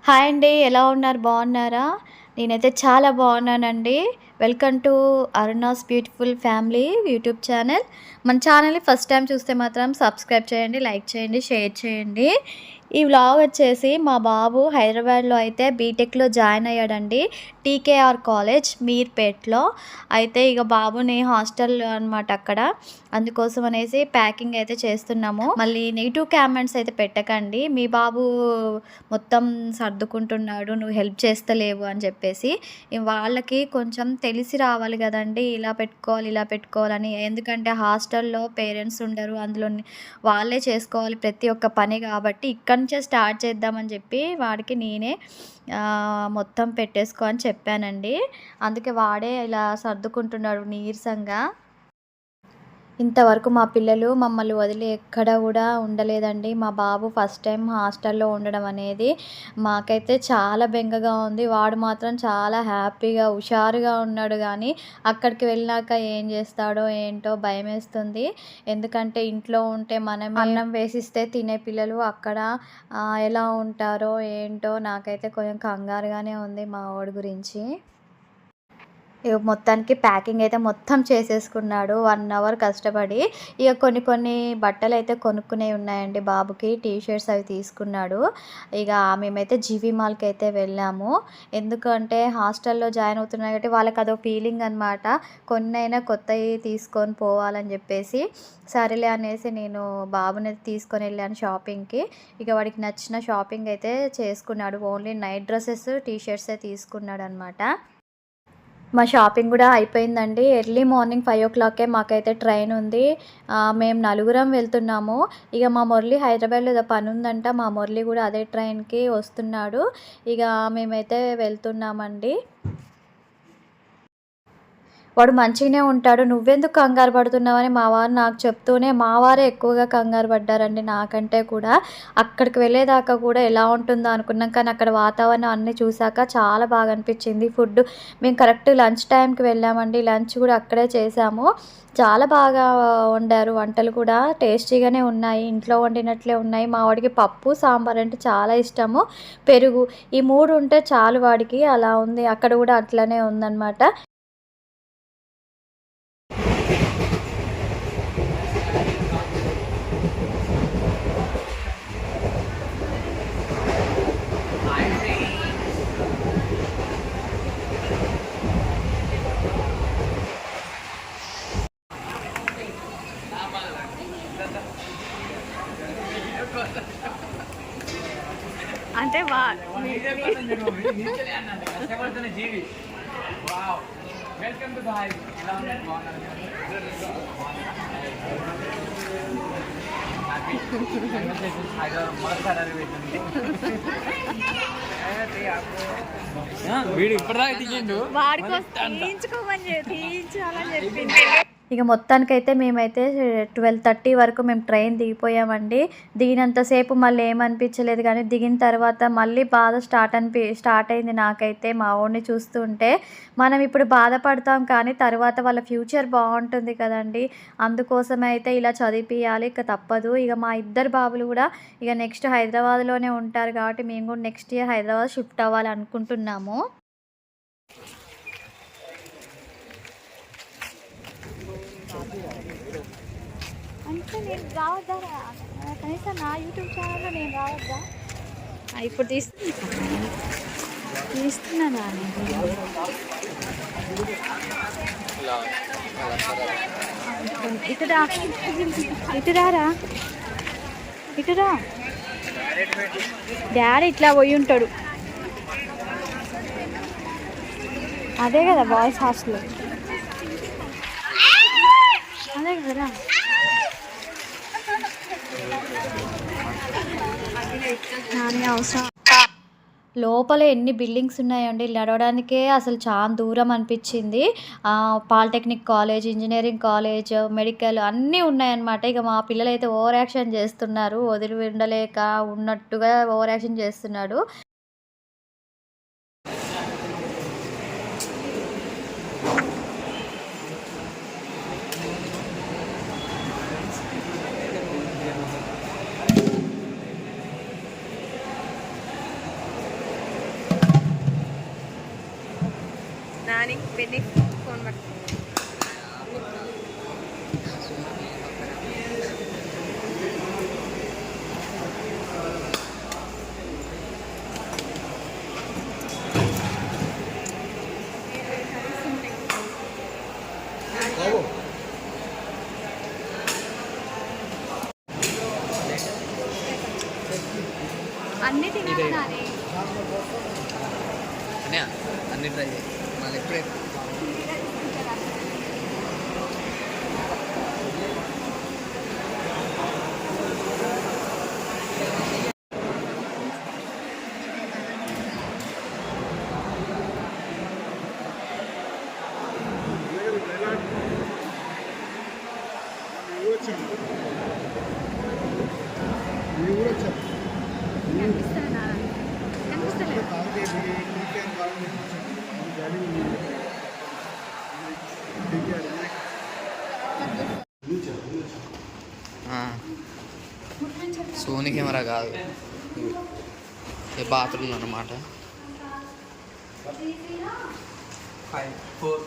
Hi అండి. ఎలా ఉన్నారు? బాగున్నారా? నేనైతే చాలా బాగున్నానండి. Welcome to Aruna's beautiful family YouTube channel. మన ఛానల్‌ని ఫస్ట్ టైం చూస్తే మాత్రం సబ్స్క్రైబ్ చేయండి, లైక్ చేయండి, షేర్ చేయండి. ఈ వ్లాగ్ వచ్చేసి మా బాబు హైదరాబాద్‌లో అయితే బీటెక్‌లో జాయిన్ అయ్యాడండి. టీకేఆర్ కాలేజ్ మీర్పేట్‌లో. అయితే ఇక బాబుని హాస్టల్‌లో అనమాట అక్కడ. అందుకోసం అనేసి ప్యాకింగ్ అయితే చేస్తున్నాము. మళ్ళీ నెగెటివ్ కామెంట్స్ అయితే పెట్టకండి. మీ బాబు మొత్తం సర్దుకుంటున్నాడు, నువ్వు హెల్ప్ చేస్తలేవు అని చెప్పేసి. వాళ్ళకి కొంచెం తెలిసి రావాలి కదండీ! ఇలా పెట్టుకోవాలి, ఇలా పెట్టుకోవాలని. ఎందుకంటే హాస్టల్‌లో పేరెంట్స్ ఉండరు. అందులో వాళ్ళే చేసుకోవాలి ప్రతి ఒక్క పని కాబట్టి ఇక్కడి నుంచే స్టార్ట్ చేద్దామని చెప్పి వాడికి నేనే మొత్తం పెట్టేసుకో అని చెప్పానండి. అందుకే వాడే ఇలా సర్దుకుంటున్నాడు నీరసంగా. ఇంతవరకు మా పిల్లలు మమ్మల్ని వదిలి ఎక్కడ కూడా ఉండలేదండి. మా బాబు ఫస్ట్ టైం హాస్టల్‌లో ఉండడం అనేది మాకైతే చాలా బెంగగా ఉంది. వాడు మాత్రం చాలా హ్యాపీగా, హుషారుగా ఉన్నాడు గానీ, అక్కడికి వెళ్ళినాక ఏం చేస్తాడో ఏంటో భయమేస్తుంది. ఎందుకంటే ఇంట్లో ఉంటే మనమే అన్నం వేసిస్తే తినే పిల్లలు అక్కడ ఎలా ఉంటారో ఏంటో నాకైతే కొంచెం కంగారుగానే ఉంది మా వోడి గురించి. ఇక మొత్తానికి ప్యాకింగ్ అయితే మొత్తం చేసేసుకున్నాడు 1 అవర్ కష్టపడి. ఇక కొన్ని బట్టలైతే కొనుక్కునేవి ఉన్నాయండి బాబుకి. టీ షర్ట్స్ అవి తీసుకున్నాడు. ఇక మేమైతే జీవీ మాల్‌కి అయితే వెళ్ళాము. ఎందుకంటే హాస్టల్‌లో జాయిన్ అవుతున్నాం కాబట్టి వాళ్ళకి అదో ఫీలింగ్ అనమాట. కొన్నైనా కొత్తయి తీసుకొని పోవాలని చెప్పేసి. సరేలే అనేసి నేను బాబుని తీసుకొని వెళ్ళాను షాపింగ్‌కి. ఇక వాడికి నచ్చిన షాపింగ్ అయితే చేసుకున్నాడు. ఓన్లీ నైట్ డ్రెసెస్, టీ షర్ట్సే తీసుకున్నాడనమాట. మా షాపింగ్ కూడా అయిపోయిందండి. ఎర్లీ మార్నింగ్ 5:00కే మాకైతే ట్రైన్ ఉంది. మేము నలుగురం వెళ్తున్నాము. ఇక మా మురళి హైదరాబాద్‌లో ఏదో పని ఉందంట. మా మురళి కూడా అదే ట్రైన్‌కి వస్తున్నాడు. ఇక మేమైతే వెళ్తున్నామండి. వాడు మంచిగానే ఉంటాడు. నువ్వెందుకు కంగారు పడుతున్నావని మా వారు నాకు చెప్తూనే మా వారే ఎక్కువగా కంగారు పడ్డారండి నాకంటే కూడా. అక్కడికి వెళ్ళేదాకా కూడా ఎలా ఉంటుందో అనుకున్నాం. కానీ అక్కడ వాతావరణం అన్నీ చూసాక చాలా బాగా అనిపించింది. ఫుడ్ మేము కరెక్ట్ లంచ్ టైంకి వెళ్ళామండి. లంచ్ కూడా అక్కడే చేసాము. చాలా బాగా వండారు. వంటలు కూడా టేస్టీగానే ఉన్నాయి. ఇంట్లో వండినట్లే ఉన్నాయి. మా వాడికి పప్పు, సాంబార్ అంటే చాలా ఇష్టము. పెరుగు ఈ 3 ఉంటే చాలు వాడికి. అలా ఉంది. అక్కడ కూడా అట్లనే ఉందనమాట. అంటే వీడు ఇప్పటిదాకా తీయిండు వాడికి తీయించాలని చెప్పింది. ఇక మొత్తానికైతే మేమైతే 12:30 వరకు మేము ట్రైన్ దిగిపోయామండి. దిగినంతసేపు మళ్ళీ ఏమనిపించలేదు కానీ దిగిన తర్వాత మళ్ళీ బాధ స్టార్ట్ అయింది నాకైతే మా వాడిని చూస్తుంటే. మనం ఇప్పుడు బాధపడతాం కానీ తర్వాత వాళ్ళ ఫ్యూచర్ బాగుంటుంది కదండి. అందుకోసమే అయితే ఇలా చదివిపియాలి. ఇక తప్పదు. ఇక మా ఇద్దరు బాబులు కూడా ఇక నెక్స్ట్ హైదరాబాద్లోనే ఉంటారు కాబట్టి మేము కూడా నెక్స్ట్ ఇయర్ హైదరాబాద్ షిఫ్ట్ అవ్వాలి అనుకుంటున్నాము. అంటే నేను రావద్దా? కనీసం నా యూట్యూబ్ ఛానల్లో నేను రావద్దా? ఇప్పుడు తీస్తున్నానా ఇటురా, ఇటురారా, ఇటురా. డాడీ ఇట్లా పోయి ఉంటాడు. అదే కదా బాయ్స్ హాస్టల్. అదే కదరా. అవసరం లోపల ఎన్ని బిల్డింగ్స్ ఉన్నాయండి. నడవడానికే అసలు చాలా దూరం అనిపించింది. Polytechnic college, engineering college, medical అన్నీ ఉన్నాయన్నమాట. ఇక మా పిల్లలైతే ఓవర్ యాక్షన్ చేస్తున్నారు. వదిలి ఉండలేక ఉన్నట్టుగా ఓవర్ యాక్షన్ చేస్తున్నాడు. బెన్నీ ఫోన్ పట్టుకుంది. అన్నీ తినాలి. అన్ని ట్రై చేయి మళ్ళీ ఎప్పుడే సోనీ కెమెరా కాదు, బాత్రూంలో అన్నమాట. 5, 4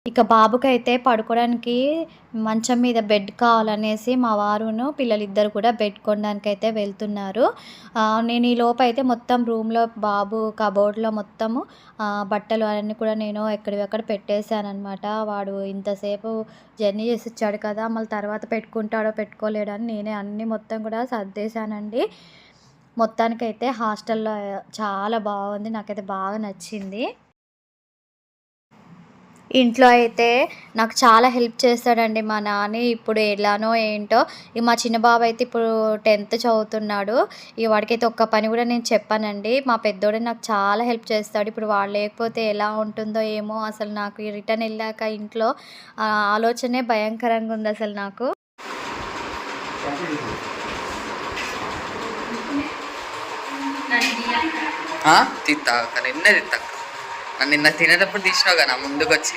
ఇక బాబుకైతే పడుకోవడానికి మంచం మీద బెడ్ కావాలనేసి మా వారును పిల్లలిద్దరు కూడా బెడ్ కొనడానికి అయితే వెళ్తున్నారు. నేను ఈ లోపు అయితే మొత్తం రూమ్లో బాబు కబోర్డ్లో మొత్తము బట్టలు అన్నీ కూడా నేను ఎక్కడివక్కడ పెట్టేశానమాట. వాడు ఇంతసేపు జర్నీ చేసి వచ్చాడు కదా, మళ్ళీ తర్వాత పెట్టుకుంటాడో పెట్టుకోలేడో అని నేనే అన్నీ మొత్తం కూడా సర్దేశానండి. మొత్తానికైతే హాస్టల్లో చాలా బాగుంది, నాకైతే బాగా నచ్చింది. ఇంట్లో అయితే నాకు చాలా హెల్ప్ చేస్తాడండి మా నాన్న. ఇప్పుడు ఎలానో ఏంటో మా చిన్న బాబు అయితే ఇప్పుడు 10th చదువుతున్నాడు. వాడికైతే ఒక్క పని కూడా నేను చెప్పానండి. మా పెద్దోడే నాకు చాలా హెల్ప్ చేస్తాడు. ఇప్పుడు వాడు లేకపోతే ఎలా ఉంటుందో ఏమో, అసలు నాకు ఈ రిటర్న్ వెళ్ళాక ఇంట్లో ఆలోచనే భయంకరంగా ఉంది అసలు నాకు. తిత్తా నిన్నే తిత్తా, నన్ను నిన్న తినేటప్పుడు తీసినావు కదా ముందుకు వచ్చి.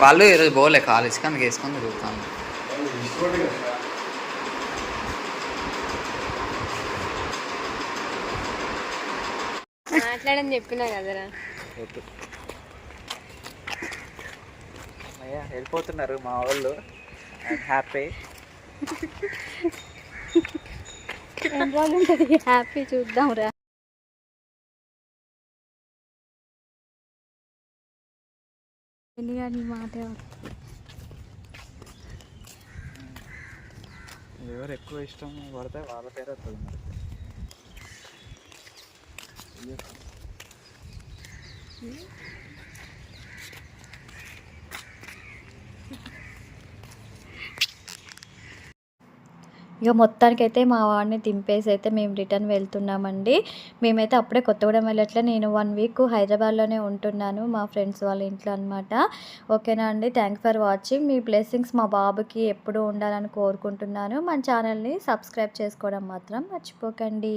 వాళ్ళు ఈరోజు పోలే కాలేజ్కి, అందుకు వేసుకొని తిరుగుతాను. మాట్లాడని చెప్పినా కదరా. అయ్యా వెళ్ళిపోతున్నారు మా వాళ్ళు, హ్యాపీ. ఏం బాగుంటుంది హ్యాపీ, చూద్దాం రా. మాట ఎవరు ఎక్కువ ఇష్టం పడితే వాళ్ళ పేరు వస్తుంది. ఇక మొత్తానికైతే మా వాడిని దింపేసి అయితే మేము రిటర్న్ వెళ్తున్నామండి. మేమైతే అప్పుడే కొత్తగూడెం వెళ్ళట్లే, నేను 1 వీక్ హైదరాబాద్లోనే ఉంటున్నాను మా ఫ్రెండ్స్ వాళ్ళ ఇంట్లో అనమాట. ఓకేనా అండి, thanks for watching. Me blessings మా బాబుకి ఎప్పుడూ ఉండాలని కోరుకుంటున్నాను. మన ఛానల్ని సబ్స్క్రైబ్ చేసుకోవడం మాత్రం మర్చిపోకండి.